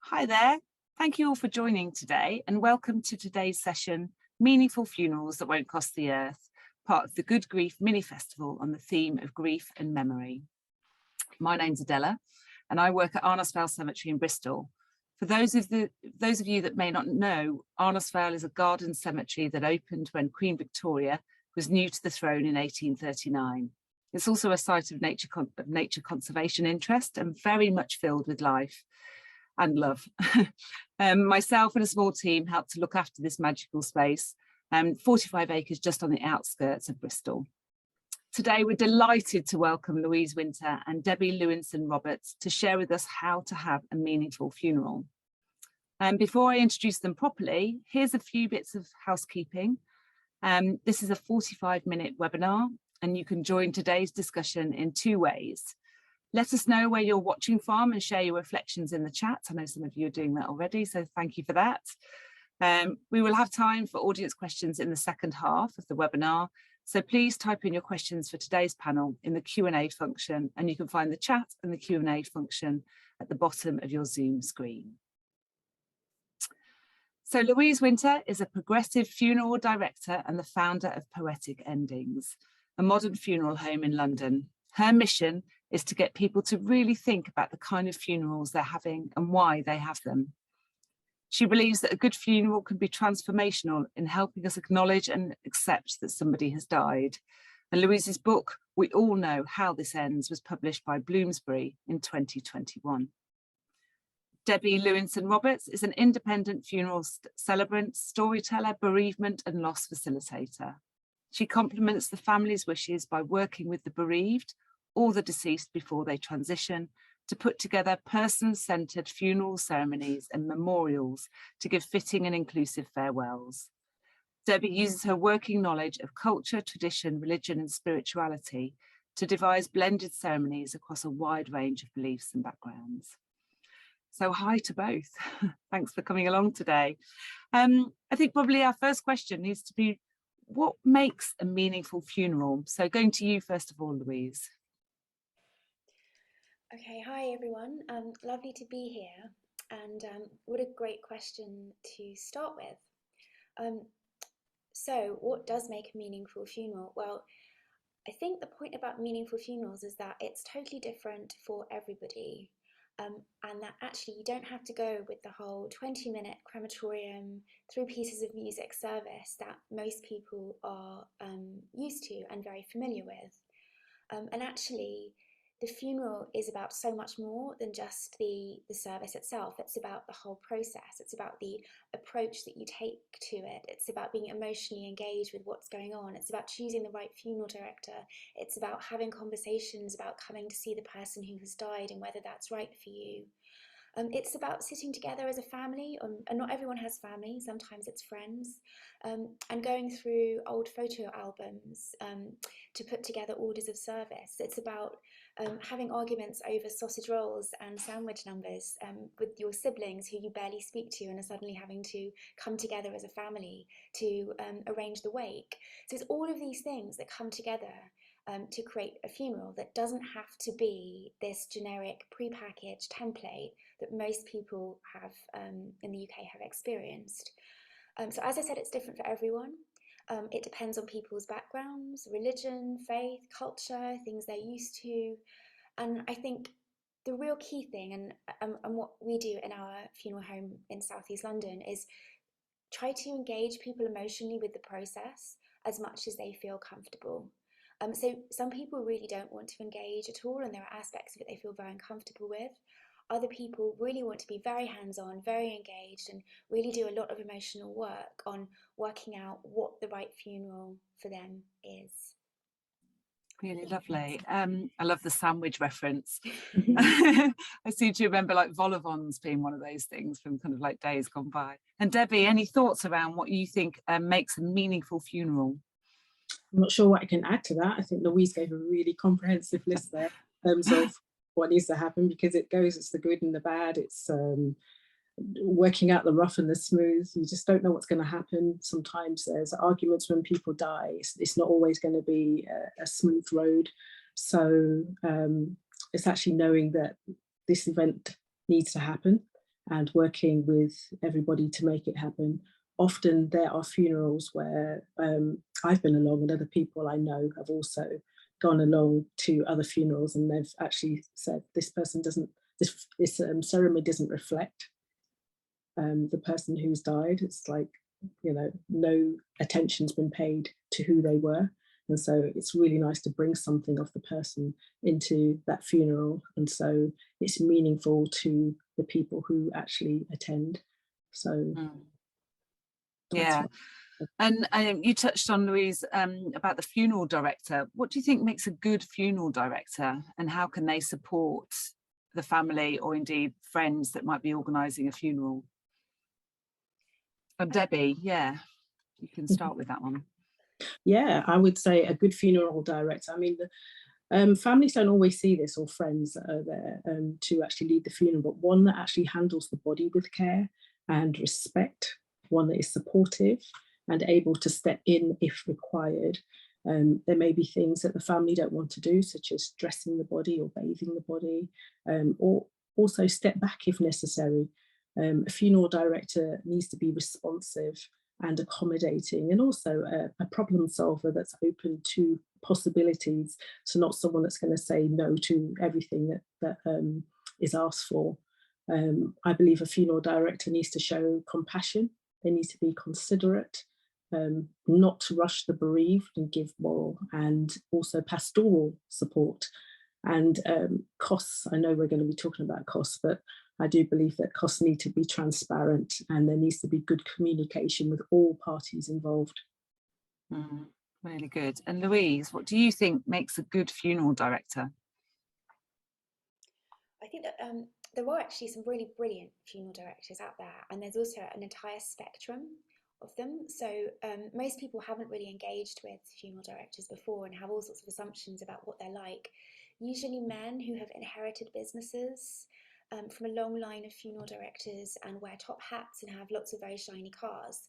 Hi there. Thank you all for joining today and welcome to today's session, Meaningful Funerals That Won't Cost the Earth, part of the Good Grief Mini Festival on the theme of grief and memory. My name's Adela and I work at Arnosvale Cemetery in Bristol. For those of you that may not know, Arnosvale is a garden cemetery that opened when Queen Victoria was new to the throne in 1839. It's also a site of nature conservation interest and very much filled with life and love. Myself and a small team helped to look after this magical space, 45 acres just on the outskirts of Bristol. Today, we're delighted to welcome Louise Winter and Debi Lewinson Roberts to share with us how to have a meaningful funeral. Before I introduce them properly, here's a few bits of housekeeping. This is a 45-minute webinar, and you can join today's discussion in two ways. Let us know where you're watching from and share your reflections in the chat. I know some of you are doing that already, so thank you for that. We will have time for audience questions in the second half of the webinar, so please type in your questions for today's panel in the Q&A function, and you can find the chat and the Q&A function at the bottom of your Zoom screen. So Louise Winter is a progressive funeral director and the founder of Poetic Endings, a modern funeral home in London. Her mission is to get people to really think about the kind of funerals they're having and why they have them. She believes that a good funeral can be transformational in helping us acknowledge and accept that somebody has died. And Louise's book, We All Know How This Ends, was published by Bloomsbury in 2021. Debi Lewinson Roberts is an independent funeral celebrant, storyteller, bereavement and loss facilitator. She complements the family's wishes by working with the bereaved or the deceased before they transition to put together person-centered funeral ceremonies and memorials to give fitting and inclusive farewells. Debi uses her working knowledge of culture, tradition, religion and spirituality to devise blended ceremonies across a wide range of beliefs and backgrounds. So hi to both. Thanks for coming along today. I think probably our first question needs to be, what makes a meaningful funeral? So going to you first of all, Louise. Okay, hi everyone. Lovely to be here, and what a great question to start with. So what does make a meaningful funeral? Well, I think the point about meaningful funerals is that it's totally different for everybody, and that actually you don't have to go with the whole 20-minute crematorium, 3 pieces of music service that most people are used to and very familiar with. And actually, the funeral is about so much more than just the service itself. It's about the whole process. It's about the approach that you take to it. It's about being emotionally engaged with what's going on. It's about choosing the right funeral director. It's about having conversations about coming to see the person who has died and whether that's right for you. It's about sitting together as a family, and not everyone has family, sometimes it's friends, and going through old photo albums to put together orders of service. It's about having arguments over sausage rolls and sandwich numbers with your siblings who you barely speak to and are suddenly having to come together as a family to arrange the wake. So it's all of these things that come together to create a funeral that doesn't have to be this generic pre-packaged template that most people have in the UK have experienced. So as I said, it's different for everyone. It depends on people's backgrounds, religion, faith, culture, things they're used to. And I think the real key thing, and what we do in our funeral home in South East London, is try to engage people emotionally with the process as much as they feel comfortable. So some people really don't want to engage at all, and there are aspects of it they feel very uncomfortable with. Other people really want to be very hands-on, very engaged, and really do a lot of emotional work on working out what the right funeral for them is. Really lovely. I love the sandwich reference. I seem to remember like vol-au-vents being one of those things from kind of like days gone by. And Debi, any thoughts around what you think makes a meaningful funeral? I'm not sure what I can add to that. I think Louise gave a really comprehensive list there in terms of what needs to happen, because it's the good and the bad. It's working out the rough and the smooth. You just don't know what's going to happen. Sometimes there's arguments when people die. It's not always going to be a smooth road. So it's actually knowing that this event needs to happen, and working with everybody to make it happen. Often there are funerals where I've been along and other people I know have also gone along to other funerals, and they've actually said this person doesn't, this ceremony doesn't reflect the person who's died. It's like, you know, no attention's been paid to who they were. And so it's really nice to bring something of the person into that funeral. And so it's meaningful to the people who actually attend. So yeah. And you touched on, Louise, about the funeral director. What do you think makes a good funeral director, and how can they support the family or indeed friends that might be organising a funeral? Debbie, yeah, you can start with that one. Yeah, I would say a good funeral director. I mean, families don't always see this, or friends that are there to actually lead the funeral, but one that actually handles the body with care and respect, one that is supportive and able to step in if required. There may be things that the family don't want to do, such as dressing the body or bathing the body, or also step back if necessary. A funeral director needs to be responsive and accommodating, and also a problem solver that's open to possibilities, so not someone that's going to say no to everything that is asked for. I believe a funeral director needs to show compassion. They need to be considerate, not to rush the bereaved, and give moral and also pastoral support. And costs, I know we're going to be talking about costs, but I do believe that costs need to be transparent, and there needs to be good communication with all parties involved. Really good. And Louise, what do you think makes a good funeral director? I think that there are actually some really brilliant funeral directors out there, and there's also an entire spectrum of them. So most people haven't really engaged with funeral directors before and have all sorts of assumptions about what they're like. Usually men who have inherited businesses from a long line of funeral directors and wear top hats and have lots of very shiny cars.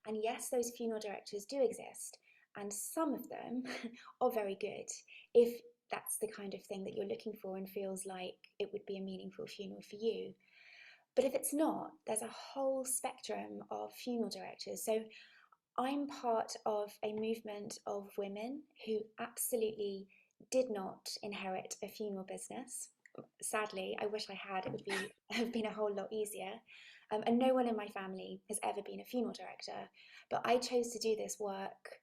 And yes, those funeral directors do exist, and some of them are very good if that's the kind of thing that you're looking for and feels like it would be a meaningful funeral for you. But if it's not, there's a whole spectrum of funeral directors. So I'm part of a movement of women who absolutely did not inherit a funeral business. Sadly, I wish I had. It would have been a whole lot easier. And no one in my family has ever been a funeral director. But I chose to do this work,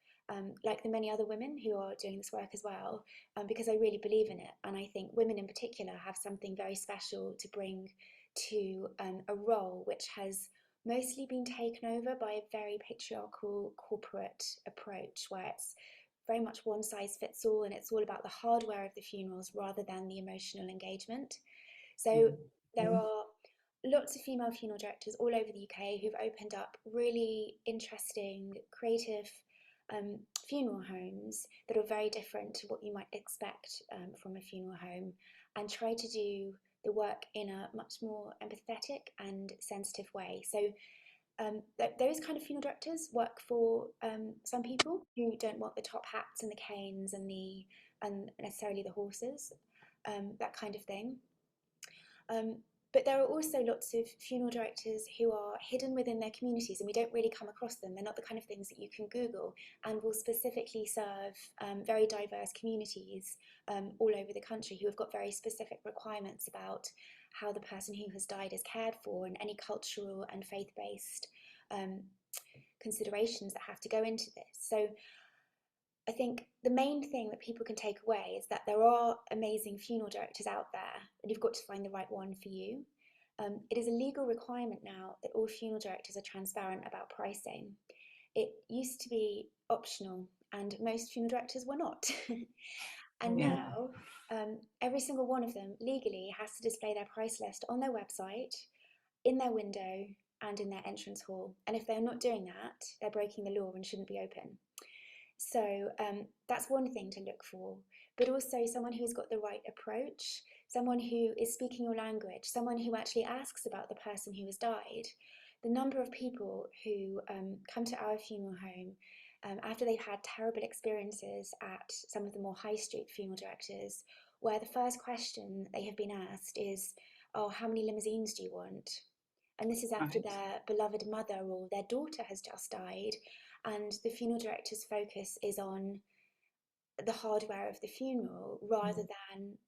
like the many other women who are doing this work as well, because I really believe in it. And I think women in particular have something very special to bring to a role which has mostly been taken over by a very patriarchal corporate approach, where it's very much one size fits all, and it's all about the hardware of the funerals rather than the emotional engagement. So there are lots of female funeral directors all over the UK who've opened up really interesting, creative funeral homes that are very different to what you might expect from a funeral home, and try to do the work in a much more empathetic and sensitive way. So those kind of funeral directors work for some people who don't want the top hats and the canes and necessarily the horses, that kind of thing. But there are also lots of funeral directors who are hidden within their communities, and we don't really come across them. They're not the kind of things that you can Google, and will specifically serve very diverse communities all over the country who have got very specific requirements about how the person who has died is cared for, and any cultural and faith-based considerations that have to go into this. So I think the main thing that people can take away is that there are amazing funeral directors out there, and you've got to find the right one for you. It is a legal requirement now that all funeral directors are transparent about pricing. It used to be optional, and most funeral directors were not. And now every single one of them legally has to display their price list on their website, in their window, and in their entrance hall. And if they're not doing that, they're breaking the law and shouldn't be open. So that's one thing to look for, but also someone who's got the right approach, someone who is speaking your language, someone who actually asks about the person who has died. The number of people who come to our funeral home after they've had terrible experiences at some of the more high street funeral directors, where the first question they have been asked is, oh, how many limousines do you want? And this is after Right. their beloved mother or their daughter has just died. And the funeral director's focus is on the hardware of the funeral rather than,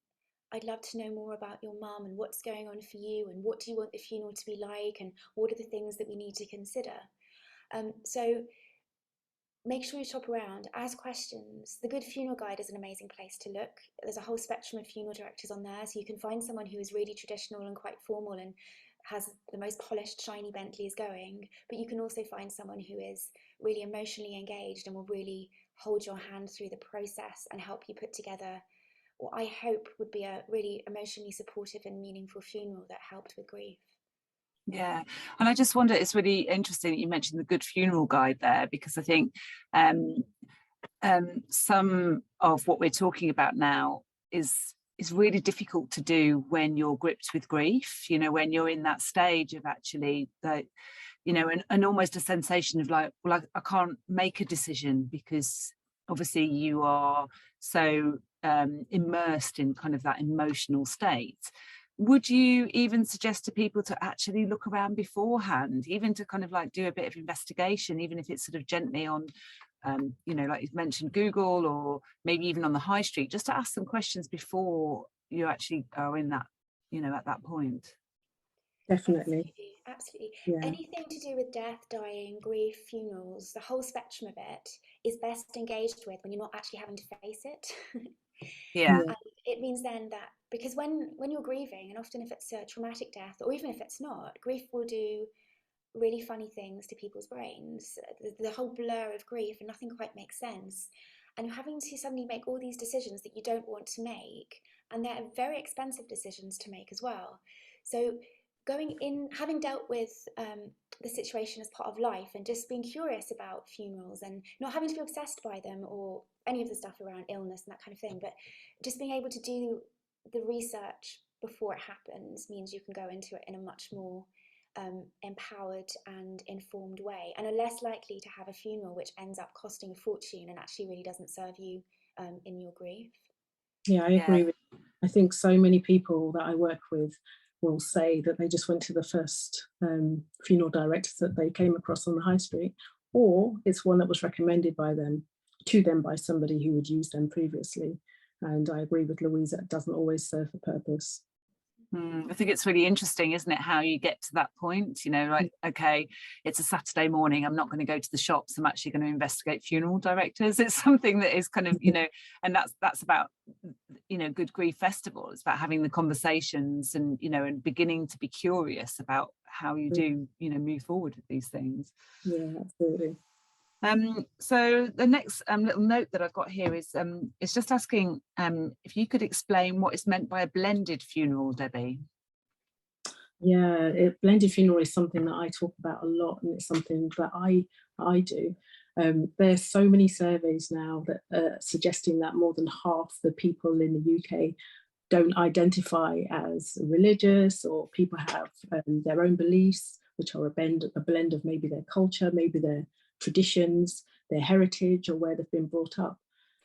I'd love to know more about your mum and what's going on for you and what do you want the funeral to be like and what are the things that we need to consider. So make sure you shop around, ask questions. The Good Funeral Guide is an amazing place to look. There's a whole spectrum of funeral directors on there, so you can find someone who is really traditional and quite formal and has the most polished, shiny Bentleys going, but you can also find someone who is really emotionally engaged and will really hold your hand through the process and help you put together what I hope would be a really emotionally supportive and meaningful funeral that helped with grief. Yeah, and I just wonder, it's really interesting that you mentioned the Good Funeral Guide there, because I think some of what we're talking about now is really difficult to do when you're gripped with grief, you know, when you're in that stage of actually that, you know, and almost a sensation of like, well, I can't make a decision because obviously you are so immersed in kind of that emotional state. Would you even suggest to people to actually look around beforehand, even to kind of like do a bit of investigation, even if it's sort of gently on, you know, like you've mentioned, Google, or maybe even on the high street, just to ask some questions before you actually are in that, you know, at that point? Definitely. Absolutely. Yeah. Anything to do with death, dying, grief, funerals, the whole spectrum of it is best engaged with when you're not actually having to face it. Yeah. And it means then that because when you're grieving, and often if it's a traumatic death, or even if it's not, grief will do really funny things to people's brains. The whole blur of grief and nothing quite makes sense. And you're having to suddenly make all these decisions that you don't want to make. And they're very expensive decisions to make as well. So going in, having dealt with the situation as part of life and just being curious about funerals and not having to be obsessed by them or any of the stuff around illness and that kind of thing, but just being able to do the research before it happens means you can go into it in a much more empowered and informed way, and are less likely to have a funeral which ends up costing a fortune and actually really doesn't serve you in your grief. Yeah, I agree with you. I think so many people that I work with will say that they just went to the first funeral directors that they came across on the high street, or it's one that was recommended by them to them by somebody who had used them previously. And I agree with Louise, that doesn't always serve the purpose. I think it's really interesting, isn't it, how you get to that point, you know, like, okay, it's a Saturday morning, I'm not going to go to the shops, I'm actually going to investigate funeral directors. It's something that is kind of, you know, and that's about, you know, Good Grief Festival. It's about having the conversations and, you know, and beginning to be curious about how you do, you know, move forward with these things. Yeah, absolutely. So the next little note that I've got here is just asking if you could explain what is meant by a blended funeral, Debbie. Yeah, blended funeral is something that I talk about a lot, and it's something that I do. There's so many surveys now that are suggesting that more than half the people in the UK don't identify as religious, or people have their own beliefs, which are a blend of maybe their culture, maybe their traditions, their heritage, or where they've been brought up.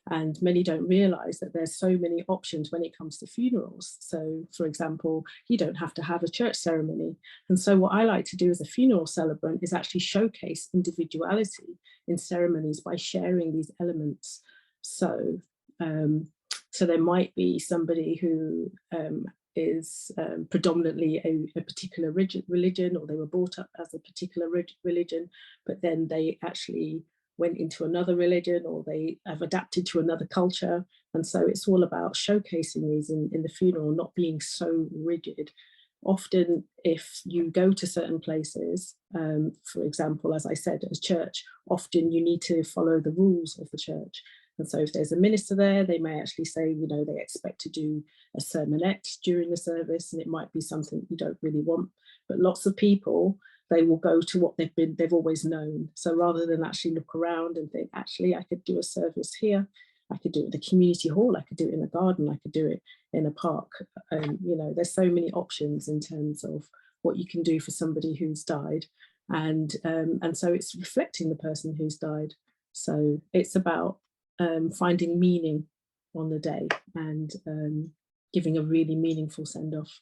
And many don't realise that there's so many options when it comes to funerals. So, for example, you don't have to have a church ceremony. And so what I like to do as a funeral celebrant is actually showcase individuality in ceremonies by sharing these elements. So, so there might be somebody who is predominantly a particular religion, or they were brought up as a particular religion, but then they actually went into another religion, or they have adapted to another culture. And so it's all about showcasing these in the funeral, not being so rigid. Often, if you go to certain places, for example, as I said, at a church, often you need to follow the rules of the church. And so if there's a minister there, they may actually say, you know, they expect to do a sermonette during the service, and it might be something you don't really want. But lots of people, they will go to what they've always known. So rather than actually look around and think, actually, I could do a service here, I could do it in the community hall, I could do it in a garden, I could do it in a park. You know, there's so many options in terms of what you can do for somebody who's died. And so it's reflecting the person who's died. So it's about finding meaning on the day and giving a really meaningful send-off.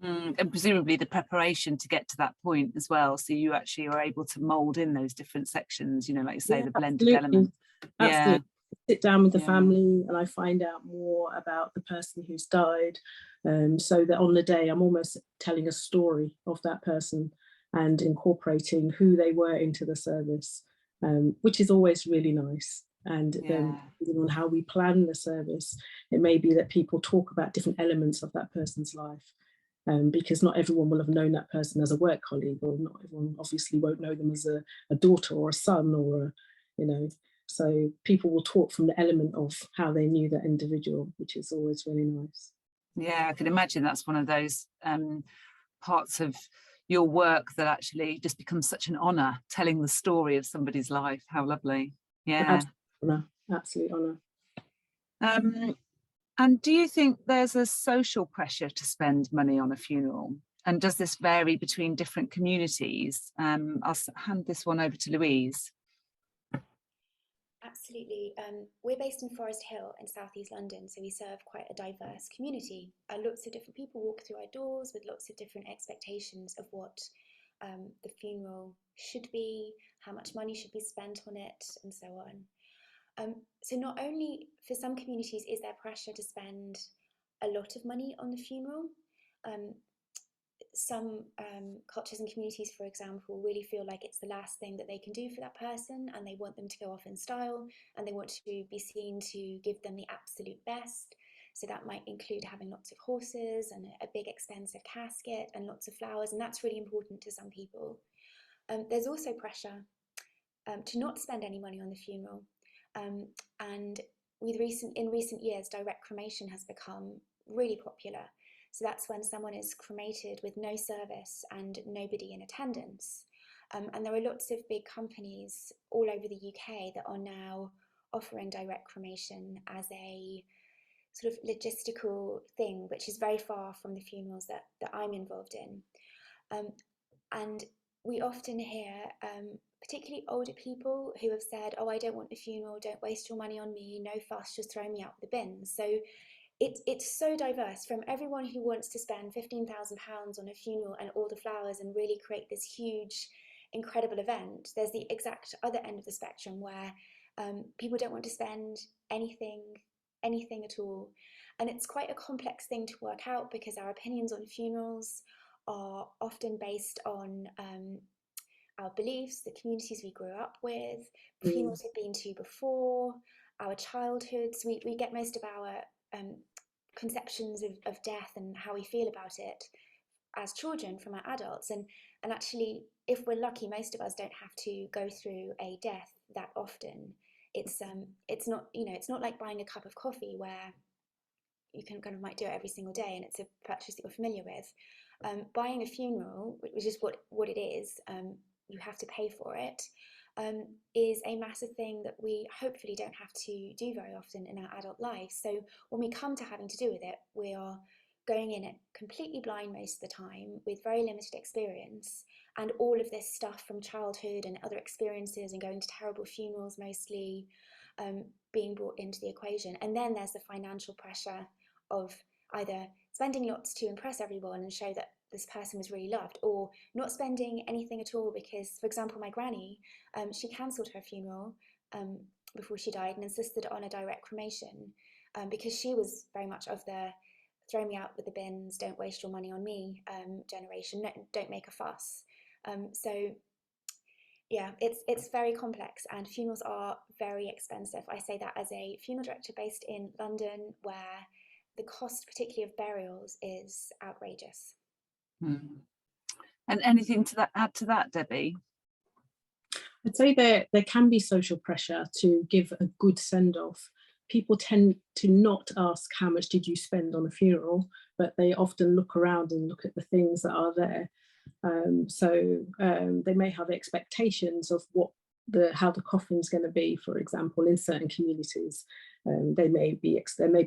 And presumably the preparation to get to that point as well. So you actually are able to mould in those different sections, you know, like you say, the blended element. Absolutely. Sit down with the Yeah. family and I find out more about the person who's died, so that on the day I'm almost telling a story of that person and incorporating who they were into the service, which is always really nice. And then depending on how we plan the service, it may be that people talk about different elements of that person's life, because not everyone will have known that person as a work colleague, or not everyone obviously won't know them as a daughter or a son, or you know. So people will talk from the element of how they knew that individual, which is always really nice. Yeah, I can imagine that's one of those parts of your work that actually just becomes such an honour, telling the story of somebody's life. How lovely. Yeah. Absolute honour. And do you think there's a social pressure to spend money on a funeral? And does this vary between different communities? I'll hand this one over to Louise. Absolutely. We're based in Forest Hill in southeast London, so we serve quite a diverse community. Lots of different people walk through our doors with lots of different expectations of what the funeral should be, how much money should be spent on it, and so on. So not only for some communities is there pressure to spend a lot of money on the funeral. Some cultures and communities, for example, really feel like it's the last thing that they can do for that person, and they want them to go off in style, and they want to be seen to give them the absolute best. So that might include having lots of horses and a big expensive casket and lots of flowers, and that's really important to some people. There's also pressure to not spend any money on the funeral, and in recent years, direct cremation has become really popular. So that's when someone is cremated with no service and nobody in attendance. And there are lots of big companies all over the UK that are now offering direct cremation as a sort of logistical thing, which is very far from the funerals that I'm involved in. And we often hear, particularly older people who have said, oh, I don't want a funeral, don't waste your money on me, no fuss, just throw me out the bin. So it's so diverse, from everyone who wants to spend £15,000 on a funeral and all the flowers and really create this huge, incredible event. There's the exact other end of the spectrum where people don't want to spend anything at all. And it's quite a complex thing to work out, because our opinions on funerals are often based on our beliefs, the communities we grew up with, funerals we've been to before, our childhoods. We get most of our conceptions of death and how we feel about it as children from our adults, and actually, if we're lucky, most of us don't have to go through a death that often. It's not, you know, it's not like buying a cup of coffee where you can kind of might do it every single day and it's a purchase that you're familiar with. Buying a funeral, which is what it is, you have to pay for it, is a massive thing that we hopefully don't have to do very often in our adult life. So when we come to having to do with it, we are going in it completely blind most of the time, with very limited experience, and all of this stuff from childhood and other experiences and going to terrible funerals mostly being brought into the equation. And then there's the financial pressure of either spending lots to impress everyone and show that this person was really loved, or not spending anything at all because, for example, my granny, she cancelled her funeral before she died and insisted on a direct cremation, because she was very much of the throw me out with the bins, don't waste your money on me generation, don't make a fuss. So yeah, it's very complex, and funerals are very expensive. I say that as a funeral director based in London, where the cost, particularly of burials, is outrageous. And anything to add to that, Debbie? I'd say there can be social pressure to give a good send-off. People tend to not ask how much did you spend on a funeral, but they often look around and look at the things that are there. So they may have expectations of how the coffin's going to be, for example, in certain communities. There may be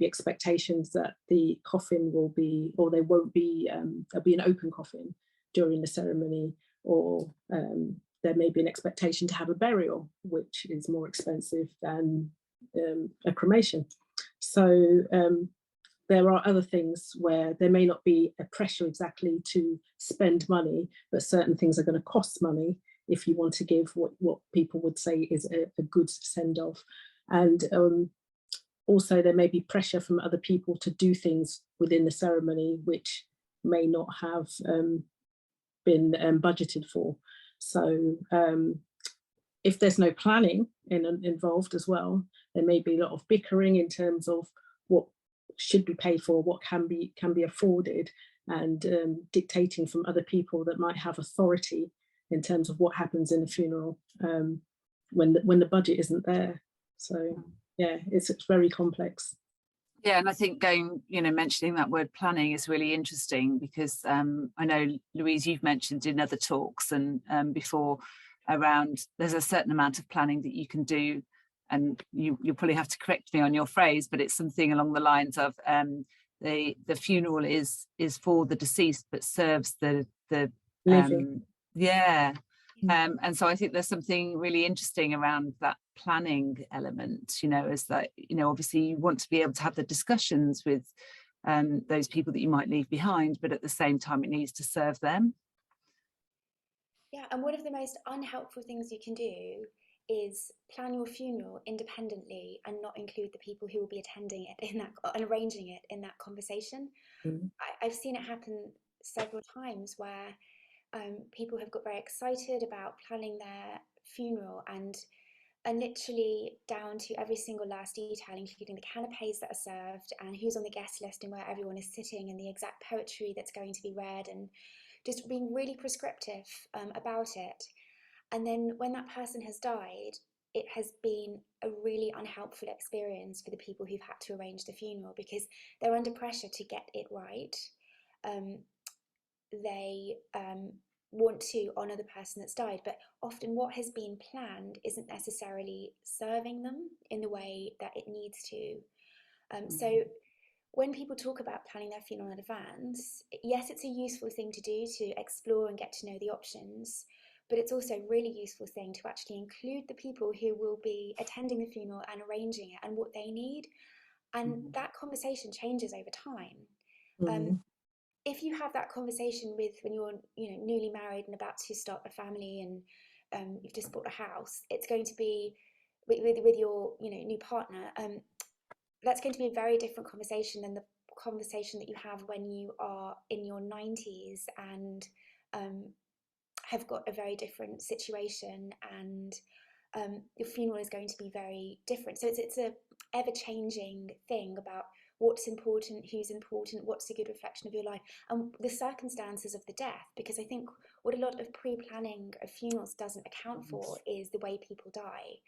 expectations that the coffin will be, or there won't be, there'll be an open coffin during the ceremony, or there may be an expectation to have a burial, which is more expensive than a cremation. So there are other things where there may not be a pressure exactly to spend money, but certain things are going to cost money if you want to give what people would say is a good send off. And also there may be pressure from other people to do things within the ceremony which may not have been budgeted for. So if there's no planning involved as well, there may be a lot of bickering in terms of what should be paid for, what can be afforded, and dictating from other people that might have authority in terms of what happens in a funeral when the budget isn't there. So yeah, it's very complex. Yeah, and I think mentioning that word planning is really interesting, because I know, Louise, you've mentioned in other talks and before around there's a certain amount of planning that you can do, and you'll probably have to correct me on your phrase, but it's something along the lines of the funeral is for the deceased but serves the Living. and so I think there's something really interesting around that planning element, as that, obviously you want to be able to have the discussions with those people that you might leave behind, but at the same time it needs to serve them. Yeah, and one of the most unhelpful things you can do is plan your funeral independently and not include the people who will be attending it in that and arranging it in that conversation. I've seen it happen several times where people have got very excited about planning their funeral and literally down to every single last detail, including the canapes that are served and who's on the guest list and where everyone is sitting and the exact poetry that's going to be read, and just being really prescriptive about it. And then when that person has died, it has been a really unhelpful experience for the people who've had to arrange the funeral, because they're under pressure to get it right. They want to honour the person that's died, but often what has been planned isn't necessarily serving them in the way that it needs to. So when people talk about planning their funeral in advance, yes, it's a useful thing to do to explore and get to know the options, but it's also a really useful thing to actually include the people who will be attending the funeral and arranging it and what they need. And that conversation changes over time. If you have that conversation with when you're newly married and about to start a family and you've just bought a house, it's going to be with your new partner. That's going to be a very different conversation than the conversation that you have when you are in your 90s and have got a very different situation, and your funeral is going to be very different. So it's a ever-changing thing about what's important, who's important, what's a good reflection of your life, and the circumstances of the death. Because I think what a lot of pre-planning of funerals doesn't account for is the way people die.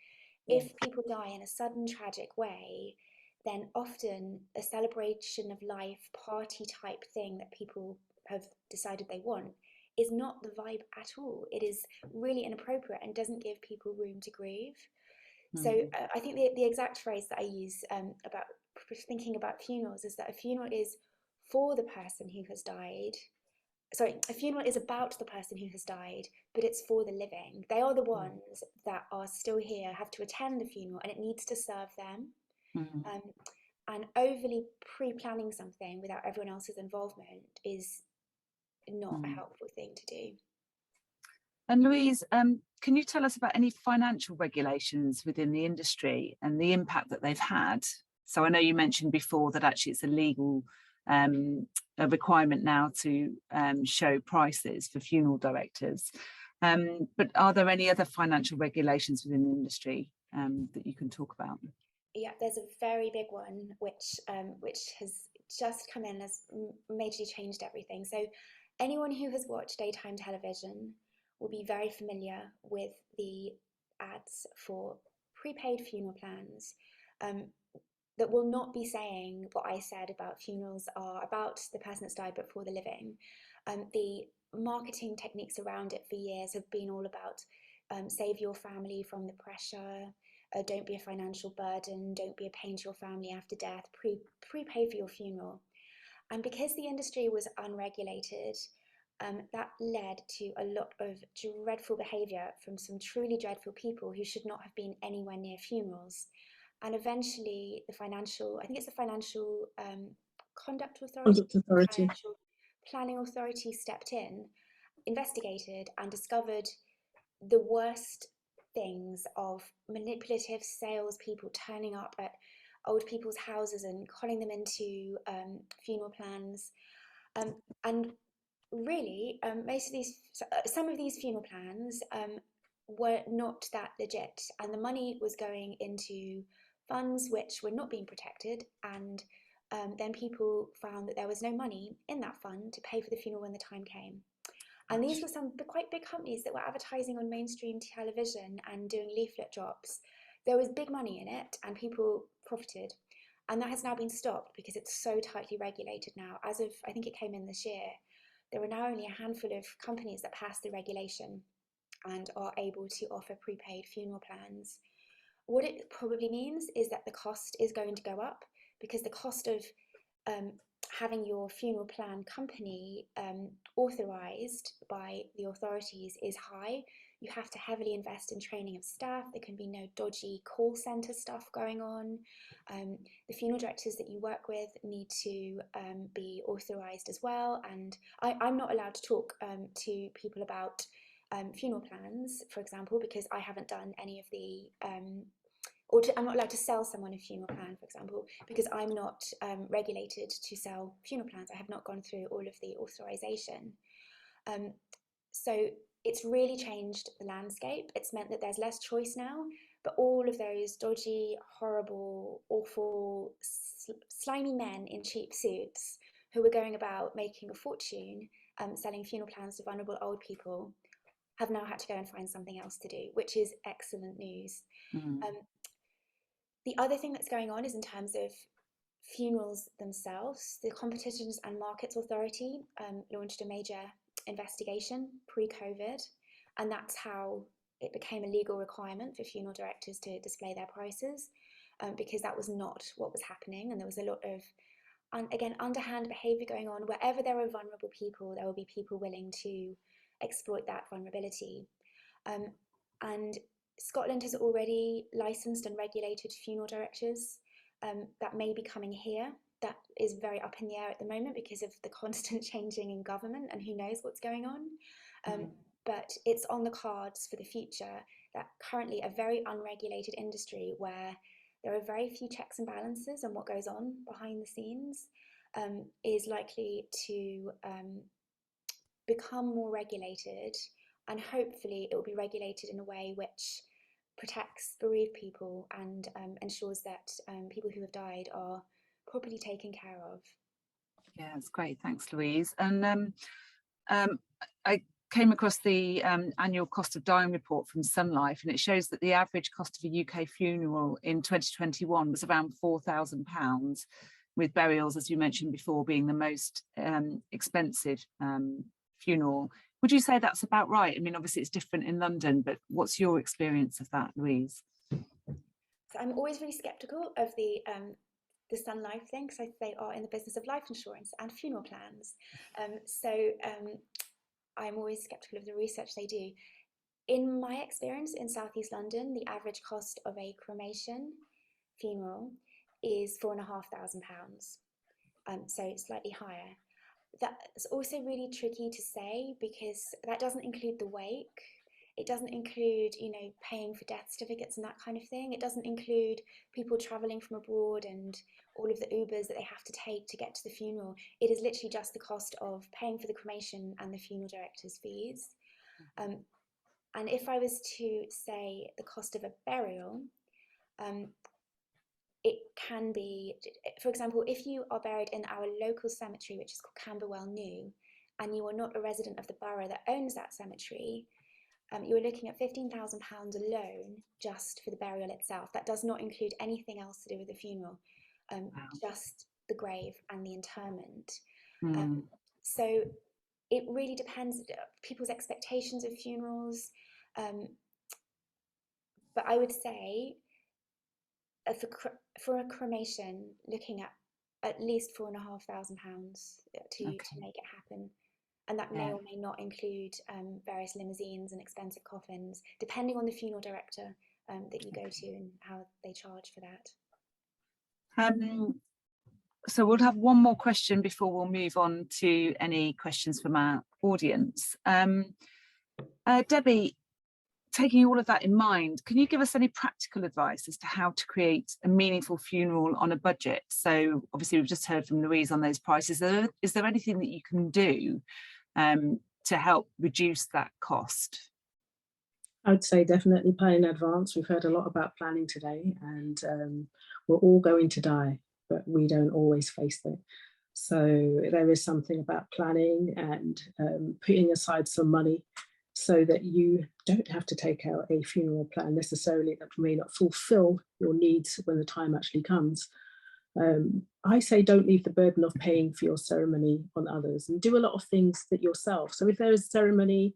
If people die in a sudden, tragic way, then often a celebration of life, party type thing that people have decided they want is not the vibe at all. It is really inappropriate and doesn't give people room to grieve. So I think the exact phrase that I use about thinking about funerals is that a funeral is for the person who has died. Sorry, a funeral is about the person who has died, but it's for the living. They are the ones that are still here, have to attend the funeral, and it needs to serve them. And overly pre-planning something without everyone else's involvement is not a helpful thing to do. And Louise, can you tell us about any financial regulations within the industry and the impact that they've had? So I know you mentioned before that actually it's a legal a requirement now to show prices for funeral directors. But are there any other financial regulations within the industry that you can talk about? Yeah, there's a very big one which has just come in, has majorly changed everything. So anyone who has watched daytime television will be very familiar with the ads for prepaid funeral plans that will not be saying what I said about funerals are about the person that's died but for the living. The marketing techniques around it for years have been all about save your family from the pressure, don't be a financial burden, don't be a pain to your family after death, prepay for your funeral. And because the industry was unregulated, that led to a lot of dreadful behaviour from some truly dreadful people who should not have been anywhere near funerals. And eventually the financial Conduct Authority, Conduct Authority. Financial Planning Authority stepped in, investigated and discovered the worst things of manipulative salespeople turning up at old people's houses and conning them into funeral plans. And really, some of these funeral plans were not that legit, and the money was going into funds which were not being protected, and then people found that there was no money in that fund to pay for the funeral when the time came. And these were some quite big companies that were advertising on mainstream television and doing leaflet drops. There was big money in it and people profited. And that has now been stopped because it's so tightly regulated now. As of, I think it came in this year, there are now only a handful of companies that pass the regulation and are able to offer prepaid funeral plans. What it probably means is that the cost is going to go up because the cost of having your funeral plan company authorised by the authorities is high. You have to heavily invest in training of staff. There can be no dodgy call centre stuff going on. The funeral directors that you work with need to be authorised as well. And I'm not allowed to talk to people about funeral plans, for example, because I haven't done any of the I'm not allowed to sell someone a funeral plan, for example, because I'm not regulated to sell funeral plans. I have not gone through all of the authorization. So it's really changed the landscape. It's meant that there's less choice now, but all of those dodgy, horrible, awful, slimy men in cheap suits who were going about making a fortune selling funeral plans to vulnerable old people have now had to go and find something else to do, which is excellent news. The other thing that's going on is in terms of funerals themselves. The Competitions and Markets Authority launched a major investigation pre-COVID, and that's how it became a legal requirement for funeral directors to display their prices, because that was not what was happening, and there was a lot of, again, underhand behaviour going on. Wherever there are vulnerable people, there will be people willing to exploit that vulnerability. And Scotland has already licensed and regulated funeral directors. That may be coming here. That is very up in the air at the moment because of the constant changing in government and who knows what's going on. But it's on the cards for the future that currently a very unregulated industry where there are very few checks and balances on what goes on behind the scenes is likely to become more regulated, and hopefully it will be regulated in a way which protects bereaved people and ensures that people who have died are properly taken care of. Yeah, that's great. Thanks, Louise. And I came across the annual cost of dying report from Sun Life, and it shows that the average cost of a UK funeral in 2021 was around £4,000, with burials, as you mentioned before, being the most expensive funeral. Would you say that's about right? I mean, obviously it's different in London, but what's your experience of that, Louise? So I'm always really sceptical of the Sun Life thing, because they are in the business of life insurance and funeral plans. I'm always sceptical of the research they do. In my experience in South East London, the average cost of a cremation funeral is £4,500, so slightly higher. That's also really tricky to say because that doesn't include the wake. It doesn't include, paying for death certificates and that kind of thing. It doesn't include people travelling from abroad and all of the Ubers that they have to take to get to the funeral. It is literally just the cost of paying for the cremation and the funeral director's fees. And if I was to say the cost of a burial, it can be, for example, if you are buried in our local cemetery, which is called Camberwell New, and you are not a resident of the borough that owns that cemetery, you are looking at £15,000 alone just for the burial itself. That does not include anything else to do with the funeral, just the grave and the interment. So it really depends people's expectations of funerals. But I would say for a cremation, looking at least £4,500 to make it happen. And that may or may not include various limousines and expensive coffins, depending on the funeral director that you go to and how they charge for that. So we'll have one more question before we'll move on to any questions from our audience. Debi, taking all of that in mind, can you give us any practical advice as to how to create a meaningful funeral on a budget? So obviously we've just heard from Louise on those prices. Is there anything that you can do to help reduce that cost? I would say definitely plan in advance. We've heard a lot about planning today, and we're all going to die, but we don't always face it. So there is something about planning and putting aside some money so that you don't have to take out a funeral plan necessarily that may not fulfill your needs when the time actually comes. I say don't leave the burden of paying for your ceremony on others, and do a lot of things that yourself. So if there is a ceremony,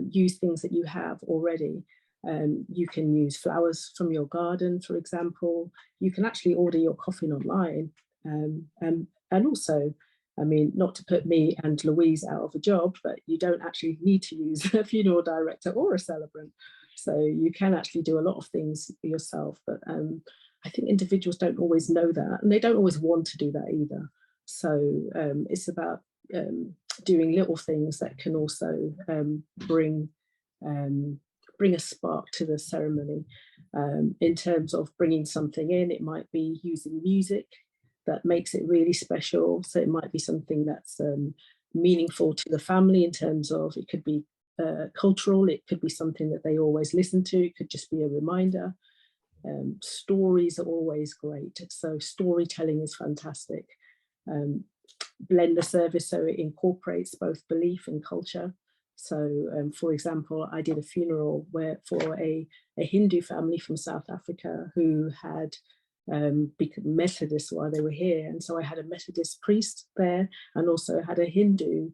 use things that you have already. You can use flowers from your garden, for example. You can actually order your coffin online. And also, I mean, not to put me and Louise out of a job, but you don't actually need to use a funeral director or a celebrant. So you can actually do a lot of things yourself. But I think individuals don't always know that, and they don't always want to do that either. So it's about doing little things that can also bring a spark to the ceremony. In terms of bringing something in, it might be using music that makes it really special. So it might be something that's meaningful to the family in terms of, it could be cultural, it could be something that they always listen to, it could just be a reminder. Stories are always great, so storytelling is fantastic. Blend the service so it incorporates both belief and culture. So for example, I did a funeral for a Hindu family from South Africa who had become Methodist while they were here, and so I had a Methodist priest there, and also had a Hindu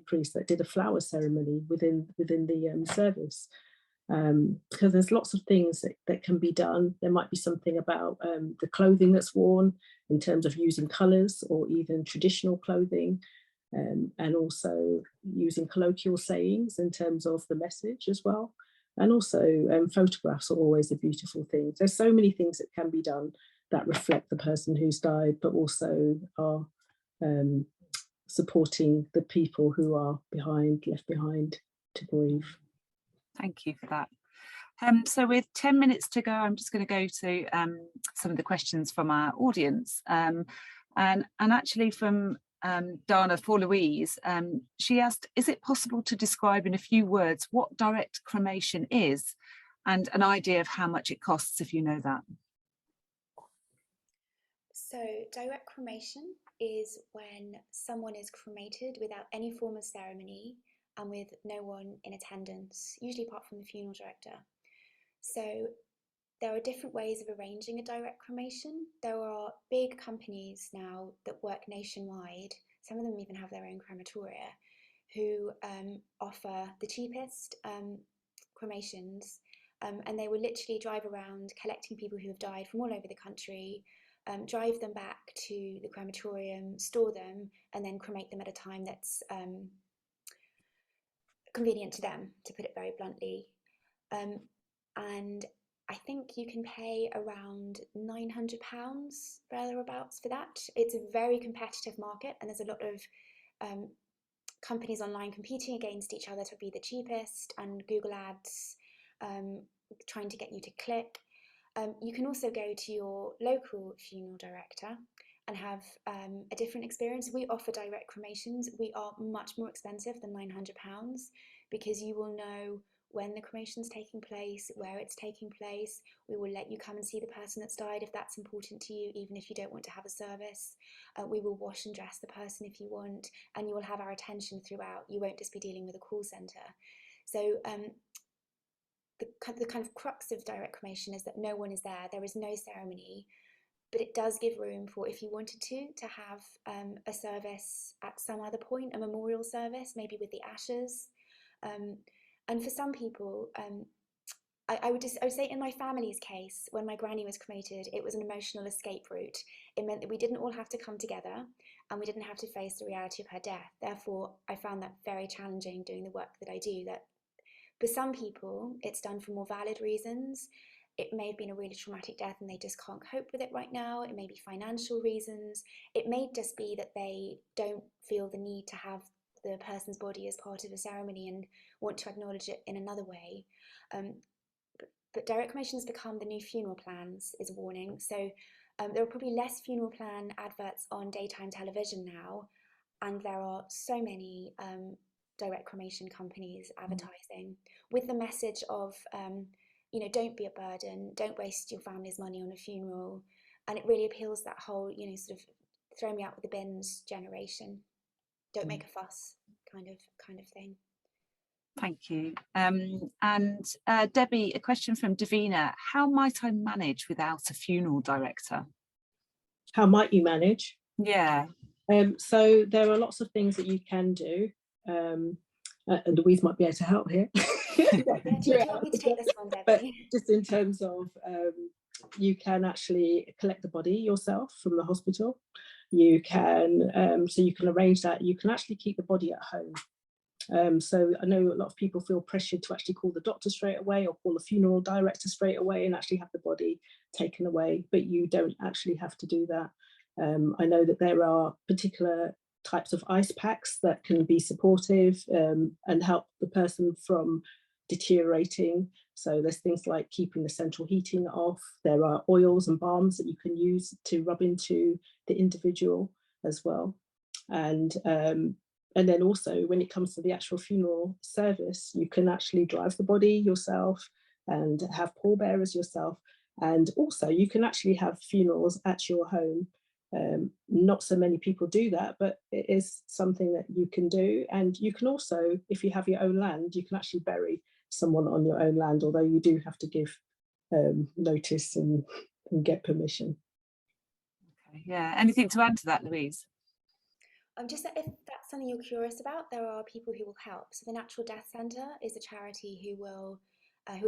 priest that did a flower ceremony within the service. Because there's lots of things that can be done. There might be something about the clothing that's worn in terms of using colours or even traditional clothing, and also using colloquial sayings in terms of the message as well. And also photographs are always a beautiful thing. There's so many things that can be done that reflect the person who's died, but also are supporting the people who are left behind to grieve. Thank you for that. So with 10 minutes to go, I'm just going to go to some of the questions from our audience. And actually from Dana for Louise, she asked, is it possible to describe in a few words what direct cremation is, and an idea of how much it costs, if you know that? So direct cremation is when someone is cremated without any form of ceremony and with no one in attendance, usually apart from the funeral director. So there are different ways of arranging a direct cremation. There are big companies now that work nationwide. Some of them even have their own crematoria, who offer the cheapest cremations, and they will literally drive around collecting people who have died from all over the country, drive them back to the crematorium, store them, and then cremate them at a time that's convenient to them, to put it very bluntly. And I think you can pay around £900 thereabouts for that. It's a very competitive market, and there's a lot of companies online competing against each other to be the cheapest, and Google Ads trying to get you to click. You can also go to your local funeral director and have a different experience. We offer direct cremations. We are much more expensive than £900 because you will know when the cremation's taking place, where it's taking place. We will let you come and see the person that's died if that's important to you, even if you don't want to have a service. We will wash and dress the person if you want, and you will have our attention throughout. You won't just be dealing with a call centre. So the kind of crux of direct cremation is that no one is there. There is no ceremony, but it does give room for, if you wanted to have a service at some other point, a memorial service, maybe with the ashes. And for some people, I would say in my family's case, when my granny was cremated, it was an emotional escape route. It meant that we didn't all have to come together, and we didn't have to face the reality of her death. Therefore, I found that very challenging doing the work that I do. That for some people, it's done for more valid reasons. it may have been a really traumatic death and they just can't cope with it right now. It may be financial reasons. It may just be that they don't feel the need to have the person's body as part of a ceremony and want to acknowledge it in another way. But direct cremation has become the new funeral plans, is a warning. So there are probably less funeral plan adverts on daytime television now, and there are so many direct cremation companies advertising with the message of, you know, don't be a burden, don't waste your family's money on a funeral. And it really appeals that whole, you know, sort of throw me out with the bins generation. Don't make a fuss kind of thing. Thank you. And Debbie, a question from Davina. How might I manage without a funeral director? How might you manage? Yeah. So there are lots of things that you can do. And Louise might be able to help here. Do you want me to take this one, Debbie? But just in terms of, you can actually collect the body yourself from the hospital. You can, so you can arrange that. You can actually keep the body at home. So I know a lot of people feel pressured to actually call the doctor straight away or call the funeral director straight away and actually have the body taken away, but you don't actually have to do that. I know that there are particular types of ice packs that can be supportive and help the person from deteriorating. So there's things like keeping the central heating off. There are oils and balms that you can use to rub into the individual as well. And then also when it comes to the actual funeral service, you can actually drive the body yourself and have pallbearers yourself. And also you can actually have funerals at your home. Not so many people do that, but it is something that you can do. And you can also, if you have your own land, you can actually bury someone on your own land, although you do have to give notice and get permission. Okay. Yeah. Anything to add to that, Louise? Just that if that's something you're curious about, there are people who will help. So the Natural Death Centre is a charity who are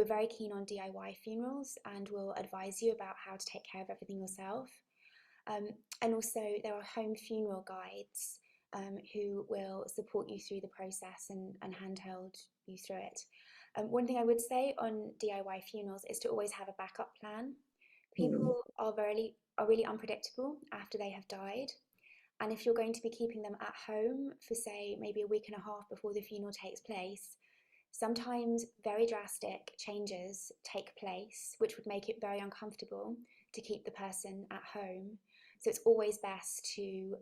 very keen on DIY funerals and will advise you about how to take care of everything yourself. And also there are home funeral guides who will support you through the process and handheld you through it. One thing I would say on DIY funerals is to always have a backup plan. People are really unpredictable after they have died. And if you're going to be keeping them at home for, say, maybe a week and a half before the funeral takes place, sometimes very drastic changes take place, which would make it very uncomfortable to keep the person at home. So it's always best to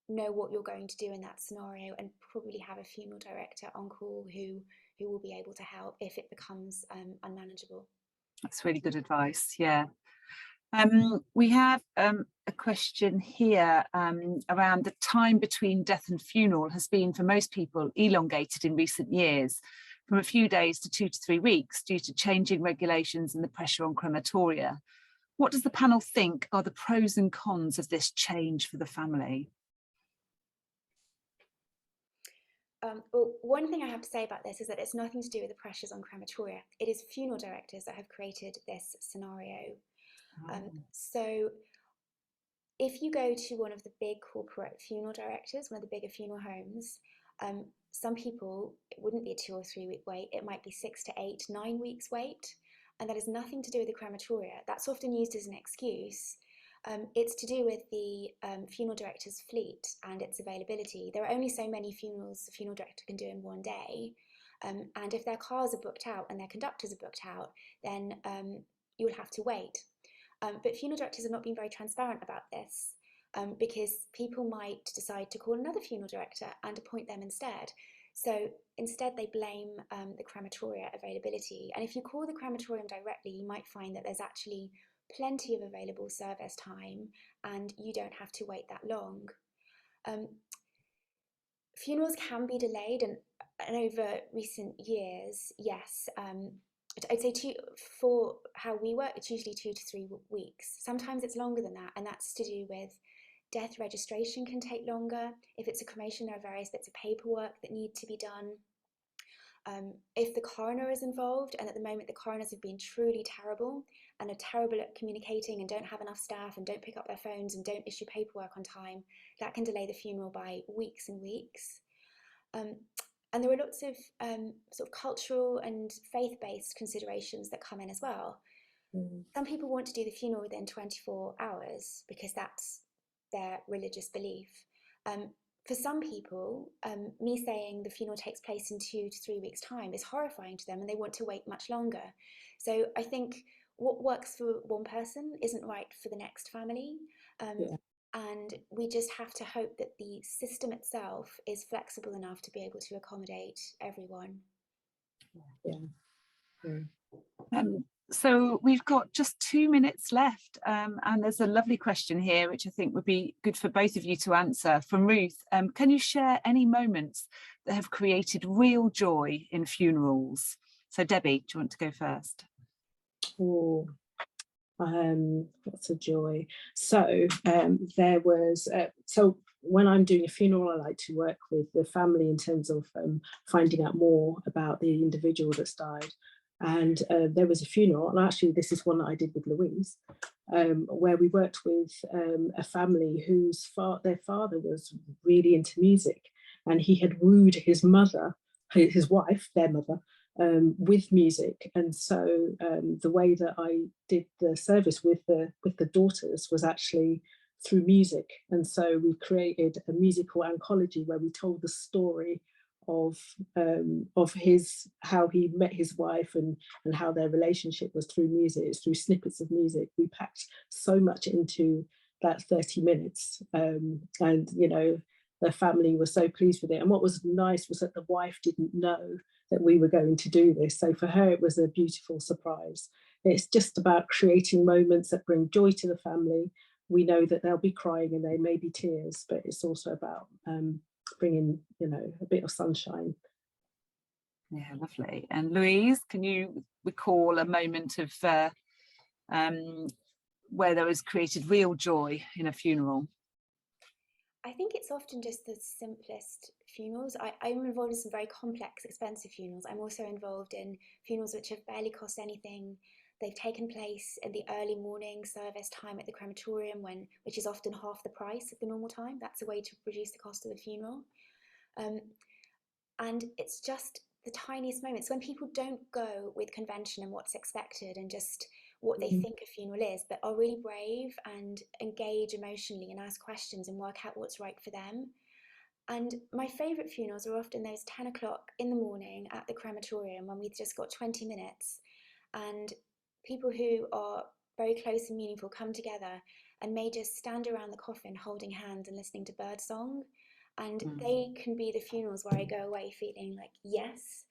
know what you're going to do in that scenario and probably have a funeral director on call who will be able to help if it becomes unmanageable. That's really good advice. Yeah. We have a question here around the time between death and funeral has been for most people elongated in recent years, from a few days to 2 to 3 weeks due to changing regulations and the pressure on crematoria. What does the panel think are the pros and cons of this change for the family? Well, one thing I have to say about this is that it's nothing to do with the pressures on crematoria. It is funeral directors that have created this scenario. So if you go to one of the big corporate funeral directors, one of the bigger funeral homes, some people, it wouldn't be a 2 or 3 week wait, it might be 6 to 8, 9 weeks wait. And that has nothing to do with the crematoria. That's often used as an excuse. It's to do with the funeral director's fleet and its availability. There are only so many funerals a funeral director can do in one day. And if their cars are booked out and their conductors are booked out, then you'll have to wait. But funeral directors have not been very transparent about this because people might decide to call another funeral director and appoint them instead. So instead they blame the crematoria availability. And if you call the crematorium directly, you might find that there's actually plenty of available service time and you don't have to wait that long. Funerals can be delayed and over recent years, yes, I'd say for how we work, it's usually 2 to 3 weeks. Sometimes it's longer than that, and that's to do with death registration can take longer. If it's a cremation, there are various bits of paperwork that need to be done. If the coroner is involved, and at the moment the coroners have been truly terrible and are terrible at communicating and don't have enough staff and don't pick up their phones and don't issue paperwork on time, that can delay the funeral by weeks and weeks. And there are lots of sort of cultural and faith-based considerations that come in as well. Some people want to do the funeral within 24 hours because that's their religious belief. For some people, me saying the funeral takes place in 2 to 3 weeks' time is horrifying to them, and they want to wait much longer. So I think what works for one person isn't right for the next family. And we just have to hope that the system itself is flexible enough to be able to accommodate everyone. So we've got just 2 minutes left, and there's a lovely question here which I think would be good for both of you to answer. From Ruth, can you share any moments that have created real joy in funerals? So Debbie, do you want to go first? Oh, what's a joy? So there was, so when I'm doing a funeral, I like to work with the family in terms of finding out more about the individual that's died. And there was a funeral, and actually this is one that I did with Louise, where we worked with a family whose their father was really into music, and he had wooed his mother, his wife, their mother, with music. And so the way that I did the service with the daughters was actually through music. And so we created a musical anthology where we told the story of how he met his wife and how their relationship was through music. It's through snippets of music. We packed so much into that 30 minutes, and you know, the family was so pleased with it. And what was nice was that the wife didn't know that we were going to do this, so for her it was a beautiful surprise. It's just about creating moments that bring joy to the family. We know that they'll be crying and there may be tears, but it's also about bringing, you know, a bit of sunshine. Yeah, lovely. And Louise, can you recall a moment of where there was created real joy in a funeral? I think it's often just the simplest funerals. I'm involved in some very complex, expensive funerals. I'm also involved in funerals which have barely cost anything. They've taken place in the early morning service time at the crematorium, which is often half the price of the normal time. That's a way to reduce the cost of the funeral. And it's just the tiniest moments when people don't go with convention and what's expected and just what they think a funeral is, but are really brave and engage emotionally and ask questions and work out what's right for them. And my favourite funerals are often those 10 o'clock in the morning at the crematorium when we've just got 20 minutes and people who are very close and meaningful come together and may just stand around the coffin holding hands and listening to birdsong. And they can be the funerals where I go away feeling like, yes,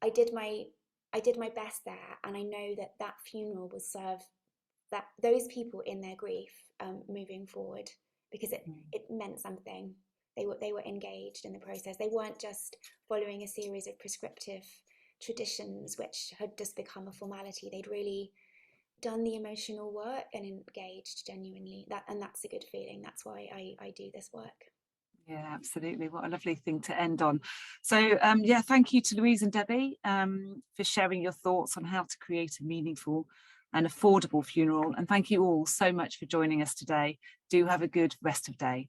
I did my best there, and I know that funeral will serve those people in their grief moving forward, because it meant something. They were engaged in the process. They weren't just following a series of prescriptive traditions which had just become a formality. They'd really done the emotional work and engaged genuinely. That's a good feeling. That's why I do this work. Yeah, absolutely. What a lovely thing to end on. So yeah, thank you to Louise and Debbie for sharing your thoughts on how to create a meaningful and affordable funeral. And thank you all so much for joining us today. Do have a good rest of day.